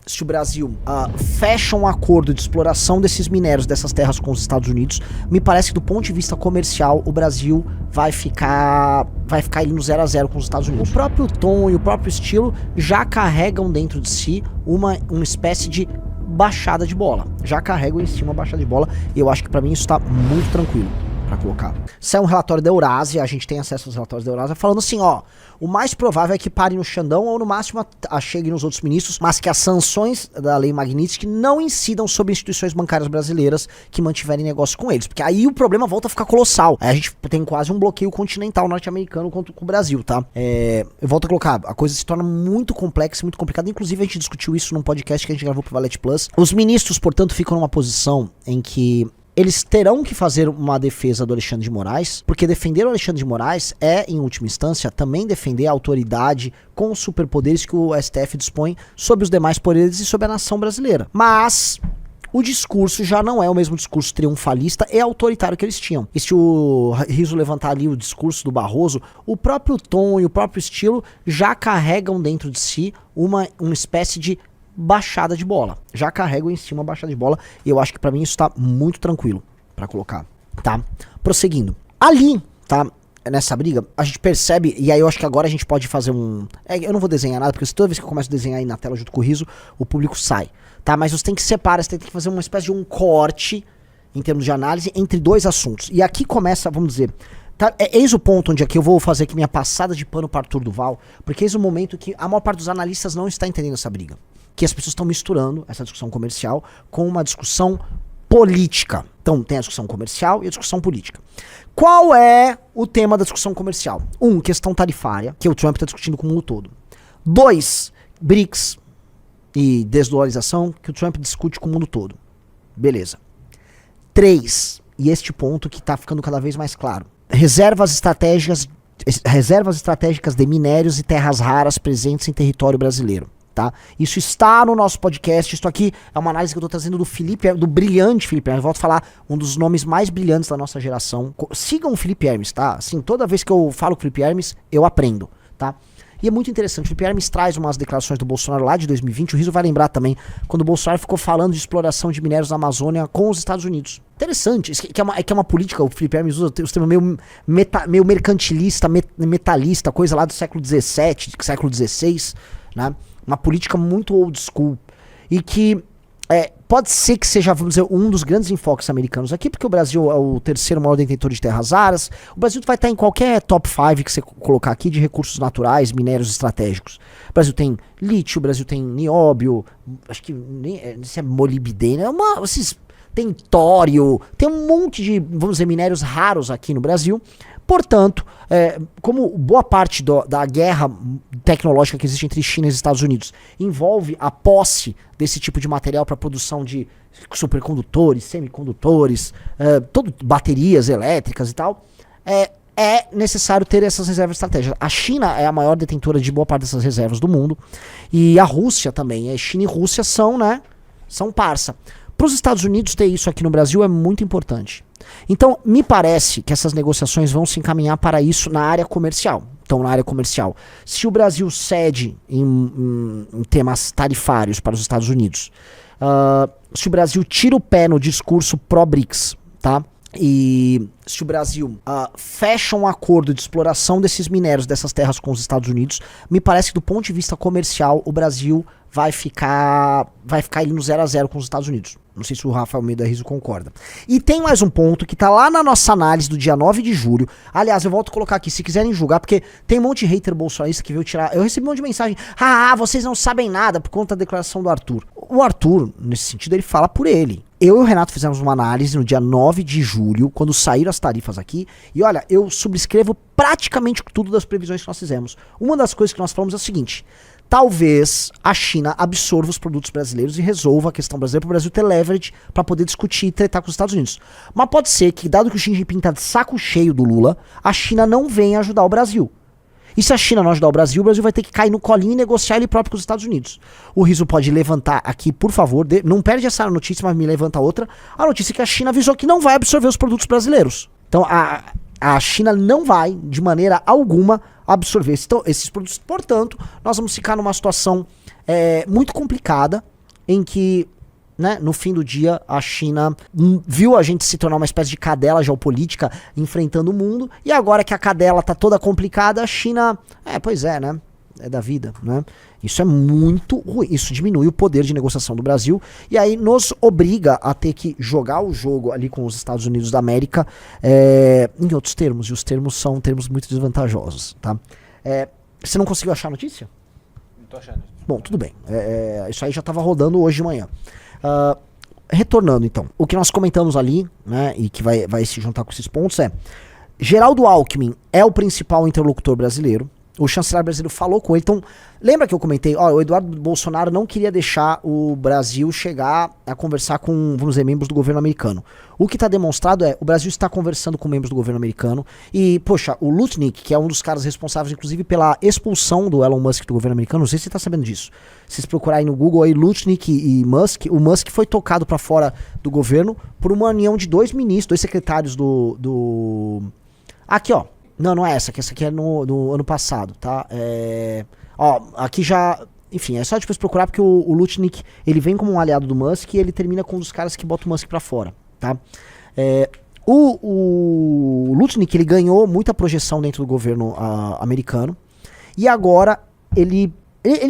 se o Brasil fecha um acordo de exploração desses minérios, dessas terras com os Estados Unidos, me parece que do ponto de vista comercial, o Brasil vai ficar ali no 0 a 0 com os Estados Unidos. O próprio tom e o próprio estilo já carregam dentro de si uma espécie de baixada de bola. Já carregam em si uma baixada de bola, e eu acho que pra mim isso tá muito tranquilo pra colocar. Saiu um relatório da Eurásia, a gente tem acesso aos relatórios da Eurásia, falando assim, ó, o mais provável é que pare no Xandão ou no máximo chegue nos outros ministros, mas que as sanções da lei Magnitsky não incidam sobre instituições bancárias brasileiras que mantiverem negócio com eles, porque aí o problema volta a ficar colossal. Aí a gente tem quase um bloqueio continental norte-americano contra o Brasil, tá? Eu volto a colocar, a coisa se torna muito complexa e muito complicada, inclusive a gente discutiu isso num podcast que a gente gravou pro Valete Plus. Os ministros, portanto, ficam numa posição em que eles terão que fazer uma defesa do Alexandre de Moraes, porque defender o Alexandre de Moraes é, em última instância, também defender a autoridade com os superpoderes que o STF dispõe sobre os demais poderes e sobre a nação brasileira. Mas o discurso já não é o mesmo discurso triunfalista e autoritário que eles tinham. E se o Riso levantar ali o discurso do Barroso, o próprio tom e o próprio estilo já carregam dentro de si uma espécie de baixada de bola. Já carrego em cima a baixada de bola, e eu acho que pra mim isso tá muito tranquilo pra colocar, tá? Prosseguindo. Ali, tá? Nessa briga, a gente percebe, e aí eu acho que agora a gente pode fazer eu não vou desenhar nada, porque toda vez que eu começo a desenhar aí na tela junto com o Riso, o público sai, tá? Mas você tem que separar, você tem que fazer uma espécie de um corte, em termos de análise, entre dois assuntos. E aqui começa, vamos dizer, tá, eis o ponto onde aqui eu vou fazer aqui minha passada de pano para Arthur Duval, porque eis o momento que a maior parte dos analistas não está entendendo essa briga. Que as pessoas estão misturando essa discussão comercial com uma discussão política. Então, tem a discussão comercial e a discussão política. Qual é o tema da discussão comercial? 1, questão tarifária, que o Trump está discutindo com o mundo todo. 2, BRICS e desdolarização, que o Trump discute com o mundo todo. Beleza. 3, e este ponto que está ficando cada vez mais claro. Reservas estratégicas de minérios e terras raras presentes em território brasileiro. Tá? Isso está no nosso podcast. Isso aqui é uma análise que eu tô trazendo do brilhante Felipe Hermes. Eu volto a falar, um dos nomes mais brilhantes da nossa geração. Sigam o Felipe Hermes, tá? Assim, toda vez que eu falo com o Felipe Hermes, eu aprendo, tá? E é muito interessante. O Felipe Hermes traz umas declarações do Bolsonaro lá de 2020. O Riso vai lembrar também, quando o Bolsonaro ficou falando de exploração de minérios na Amazônia com os Estados Unidos. Interessante. Isso que é uma política, o Felipe Hermes usa os termos meio mercantilista, metalista, coisa lá do século XVII, século XVI, né? Uma política muito old school. E que pode ser que seja, vamos dizer, um dos grandes enfoques americanos aqui, porque o Brasil é o terceiro maior detentor de terras raras. O Brasil vai estar em qualquer top 5 que você colocar aqui de recursos naturais, minérios estratégicos. O Brasil tem lítio, o Brasil tem nióbio, acho que nem se é molibdênio, tem tório, tem um monte de, vamos dizer, minérios raros aqui no Brasil. Portanto, como boa parte da guerra tecnológica que existe entre China e Estados Unidos envolve a posse desse tipo de material para produção de supercondutores, semicondutores, baterias elétricas e tal, é necessário ter essas reservas estratégicas. A China é a maior detentora de boa parte dessas reservas do mundo, e a Rússia também. China e Rússia são parça. Para os Estados Unidos ter isso aqui no Brasil é muito importante. Então, me parece que essas negociações vão se encaminhar para isso na área comercial. Então, na área comercial, se o Brasil cede em temas tarifários para os Estados Unidos, se o Brasil tira o pé no discurso pró-BRICS, tá? E se o Brasil fecha um acordo de exploração desses minérios, dessas terras com os Estados Unidos, me parece que do ponto de vista comercial, o Brasil vai ficar ali no 0 a 0 com os Estados Unidos. Não sei se o Rafael Almeida Riso concorda. E tem mais um ponto que tá lá na nossa análise do dia 9 de julho. Aliás, eu volto a colocar aqui, se quiserem julgar, porque tem um monte de hater bolsonarista que veio tirar. Eu recebi um monte de mensagem. Vocês não sabem nada por conta da declaração do Arthur. O Arthur, nesse sentido, ele fala por ele. Eu e o Renato fizemos uma análise no dia 9 de julho, quando saíram as tarifas aqui. E olha, eu subscrevo praticamente tudo das previsões que nós fizemos. Uma das coisas que nós falamos é o seguinte: talvez a China absorva os produtos brasileiros e resolva a questão brasileira para o Brasil ter leverage para poder discutir e tretar com os Estados Unidos. Mas pode ser que, dado que o Xi Jinping tá de saco cheio do Lula, a China não venha ajudar o Brasil. E se a China não ajudar o Brasil vai ter que cair no colinho e negociar ele próprio com os Estados Unidos. O Riso pode levantar aqui, por favor, não perde essa notícia, mas me levanta outra. A notícia é que a China avisou que não vai absorver os produtos brasileiros. Então a China não vai, de maneira alguma, absorver esses produtos. Portanto, nós vamos ficar numa situação muito complicada, em que, né, no fim do dia, a China viu a gente se tornar uma espécie de cadela geopolítica enfrentando o mundo, e agora que a cadela tá toda complicada, a China, pois é, né, é da vida, né, isso é muito ruim, isso diminui o poder de negociação do Brasil, e aí nos obriga a ter que jogar o jogo ali com os Estados Unidos da América, em outros termos, e os termos são termos muito desvantajosos, tá. Você não conseguiu achar a notícia? Não tô achando. Bom, tudo bem, isso aí já tava rodando hoje de manhã. Retornando então, o que nós comentamos ali, né, e que vai se juntar com esses pontos Geraldo Alckmin é o principal interlocutor brasileiro, o chanceler brasileiro falou com ele, então, lembra que eu comentei, o Eduardo Bolsonaro não queria deixar o Brasil chegar a conversar com, vamos dizer, membros do governo americano. O que está demonstrado o Brasil está conversando com membros do governo americano, e, poxa, o Lutnick, que é um dos caras responsáveis, inclusive, pela expulsão do Elon Musk do governo americano, não sei se você está sabendo disso, se vocês procurarem no Google aí, Lutnick e Musk, o Musk foi tocado para fora do governo por uma união de dois ministros, dois secretários do... Aqui, ó. Não é essa, que essa aqui é no ano passado, tá? Aqui já... Enfim, é só depois procurar, porque o Lutnick, ele vem como um aliado do Musk e ele termina com um dos caras que bota o Musk pra fora, tá? O Lutnick, ele ganhou muita projeção dentro do governo americano, e agora ele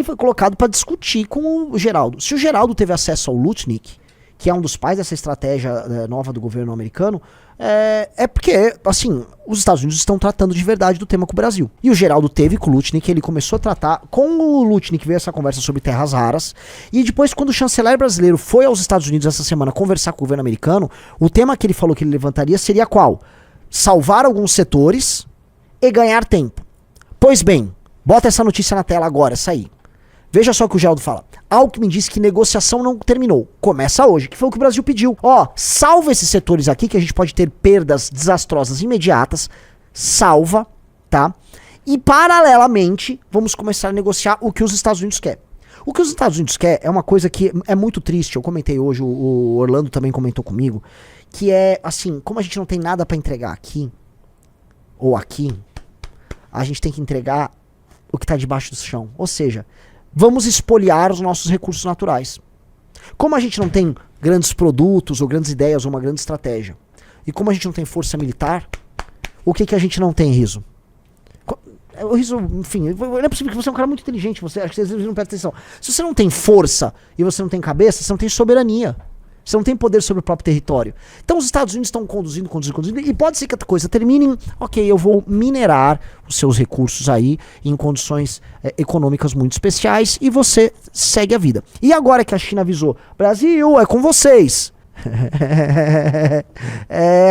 foi colocado para discutir com o Geraldo. Se o Geraldo teve acesso ao Lutnick, que é um dos pais dessa estratégia nova do governo americano, porque, assim, os Estados Unidos estão tratando de verdade do tema com o Brasil. E o Geraldo teve com o Lutnick, ele começou a tratar, com o Lutnick veio essa conversa sobre terras raras, e depois quando o chanceler brasileiro foi aos Estados Unidos essa semana conversar com o governo americano, o tema que ele falou que ele levantaria seria qual? Salvar alguns setores e ganhar tempo. Pois bem, bota essa notícia na tela agora, essa aí. Veja só o que o Geraldo fala. Alckmin disse que negociação não terminou. Começa hoje, que foi o que o Brasil pediu. Salva esses setores aqui, que a gente pode ter perdas desastrosas imediatas. Salva, tá? E, paralelamente, vamos começar a negociar o que os Estados Unidos querem. O que os Estados Unidos querem é uma coisa que é muito triste. Eu comentei hoje, o Orlando também comentou comigo, que é, assim, como a gente não tem nada pra entregar aqui, ou aqui, a gente tem que entregar o que tá debaixo do chão. Ou seja, vamos espoliar os nossos recursos naturais. Como a gente não tem grandes produtos, ou grandes ideias, ou uma grande estratégia, e como a gente não tem força militar, o que a gente não tem, Riso? O Riso, enfim, não é possível que você é um cara muito inteligente, acho que às vezes não presta atenção. Se você não tem força, e você não tem cabeça, você não tem soberania. Você não tem poder sobre o próprio território. Então os Estados Unidos estão conduzindo, e pode ser que a coisa termine em, eu vou minerar os seus recursos aí em condições econômicas muito especiais, e você segue a vida. E agora que a China avisou, Brasil, é com vocês.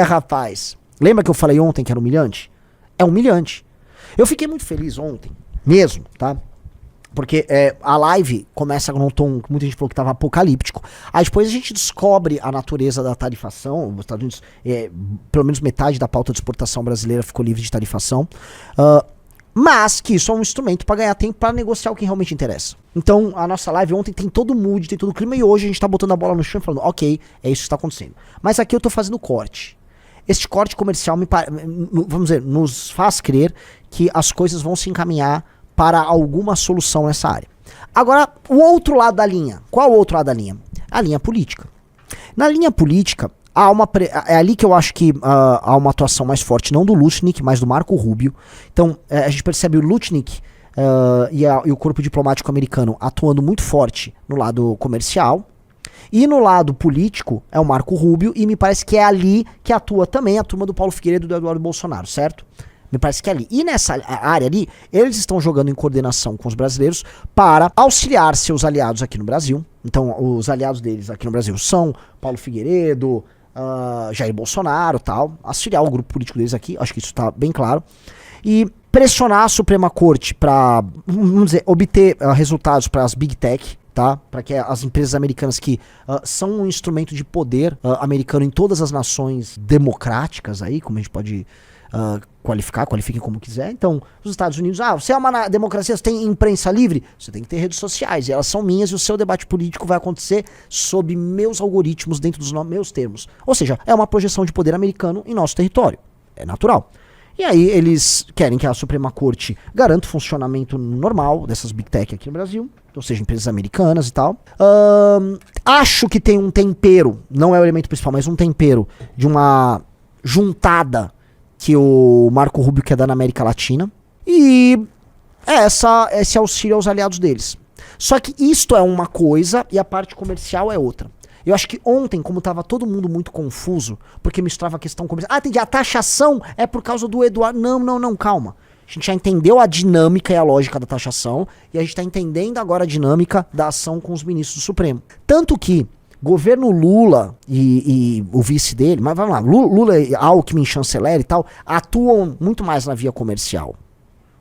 Rapaz. Lembra que eu falei ontem que era humilhante? É humilhante. Eu fiquei muito feliz ontem, mesmo, tá? Porque a live começa num tom que muita gente falou que estava apocalíptico. Aí depois a gente descobre a natureza da tarifação. Os Estados Unidos, pelo menos metade da pauta de exportação brasileira ficou livre de tarifação. Mas que isso é um instrumento para ganhar tempo para negociar o que realmente interessa. Então a nossa live ontem tem todo o mood, tem todo o clima, e hoje a gente tá botando a bola no chão e falando, ok, é isso que está acontecendo. Mas aqui eu tô fazendo corte. Este corte comercial, vamos dizer, nos faz crer que as coisas vão se encaminhar para alguma solução nessa área. Agora, o outro lado da linha. Qual o outro lado da linha? A linha política. Na linha política, é ali que eu acho que há uma atuação mais forte, não do Lutnick, mas do Marco Rubio. Então, a gente percebe o Lutnick e o corpo diplomático americano atuando muito forte no lado comercial. E no lado político, é o Marco Rubio, e me parece que é ali que atua também a turma do Paulo Figueiredo e do Eduardo Bolsonaro, certo? Me parece que é ali. E nessa área ali, eles estão jogando em coordenação com os brasileiros para auxiliar seus aliados aqui no Brasil. Então, os aliados deles aqui no Brasil são Paulo Figueiredo, Jair Bolsonaro, tal. Auxiliar o grupo político deles aqui, acho que isso está bem claro. E pressionar a Suprema Corte para, vamos dizer, obter resultados para as Big Tech, tá? Para que as empresas americanas, que são um instrumento de poder americano em todas as nações democráticas aí, como a gente pode qualifiquem como quiser. Então, os Estados Unidos, você é uma democracia, você tem imprensa livre, você tem que ter redes sociais, e elas são minhas, e o seu debate político vai acontecer sob meus algoritmos, dentro dos meus termos. Ou seja, é uma projeção de poder americano em nosso território. É natural. E aí eles querem que a Suprema Corte garanta o funcionamento normal dessas Big Tech aqui no Brasil, ou seja, empresas americanas e tal. Acho que tem um tempero, não é o elemento principal, mas um tempero de uma juntada que o Marco Rubio quer dar na América Latina. E esse auxílio aos aliados deles. Só que isto é uma coisa e a parte comercial é outra. Eu acho que ontem, como tava todo mundo muito confuso, porque misturava a questão comercial. Entendi, a taxação é por causa do Eduardo. Não, calma. A gente já entendeu a dinâmica e a lógica da taxação, e a gente tá entendendo agora a dinâmica da ação com os ministros do Supremo. Tanto que governo Lula e o vice dele, mas vamos lá, Lula, Alckmin, chanceler e tal, atuam muito mais na via comercial.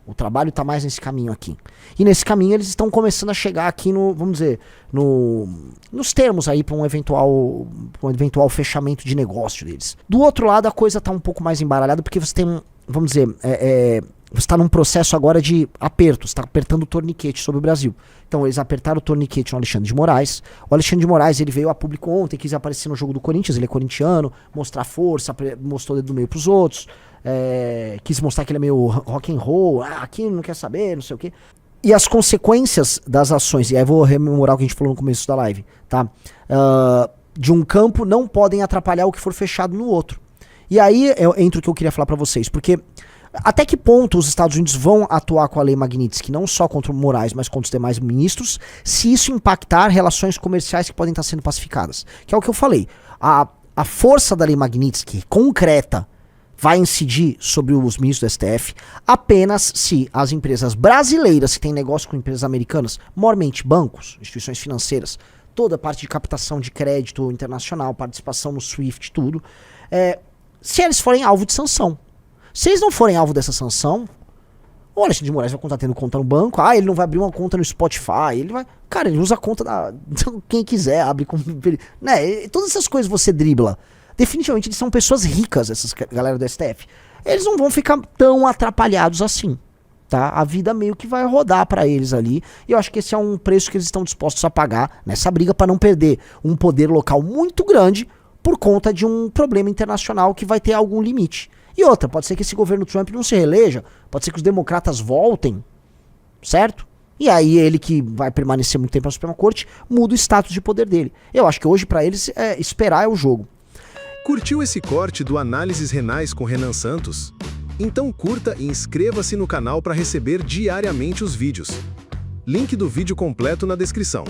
O trabalho está mais nesse caminho aqui. E nesse caminho eles estão começando a chegar aqui no, vamos dizer, nos termos aí para um eventual fechamento de negócio deles. Do outro lado a coisa está um pouco mais embaralhada porque você tem, vamos dizer, você está num processo agora de aperto, você está apertando o torniquete sobre o Brasil. Então eles apertaram o torniquete no Alexandre de Moraes. O Alexandre de Moraes ele veio a público ontem, quis aparecer no jogo do Corinthians, ele é corintiano, mostrar força, mostrou o dedo do meio pros outros. Quis mostrar que ele é meio rock and roll, aqui não quer saber, não sei o quê. E as consequências das ações, e aí vou rememorar o que a gente falou no começo da live, tá? De um campo não podem atrapalhar o que for fechado no outro. E aí entra o que eu queria falar pra vocês, porque até que ponto os Estados Unidos vão atuar com a lei Magnitsky, não só contra o Moraes, mas contra os demais ministros, se isso impactar relações comerciais que podem estar sendo pacificadas. Que é o que eu falei. A força da lei Magnitsky concreta vai incidir sobre os ministros do STF apenas se as empresas brasileiras que têm negócio com empresas americanas, maiormente bancos, instituições financeiras, toda a parte de captação de crédito internacional, participação no SWIFT, tudo, se eles forem alvo de sanção. Se eles não forem alvo dessa sanção, o Alexandre de Moraes vai continuar tendo conta no banco, ele não vai abrir uma conta no Spotify, ele vai... Cara, ele usa a conta da... quem quiser, abre como... Né? Todas essas coisas você dribla. Definitivamente eles são pessoas ricas, essas galera do STF. Eles não vão ficar tão atrapalhados assim, tá? A vida meio que vai rodar pra eles ali. E eu acho que esse é um preço que eles estão dispostos a pagar nessa briga pra não perder um poder local muito grande por conta de um problema internacional que vai ter algum limite. E outra, pode ser que esse governo Trump não se reeleja, pode ser que os democratas voltem, certo? E aí ele que vai permanecer muito tempo na Suprema Corte, muda o status de poder dele. Eu acho que hoje pra eles esperar é o jogo. Curtiu esse corte do Análises Renais com Renan Santos? Então curta e inscreva-se no canal para receber diariamente os vídeos. Link do vídeo completo na descrição.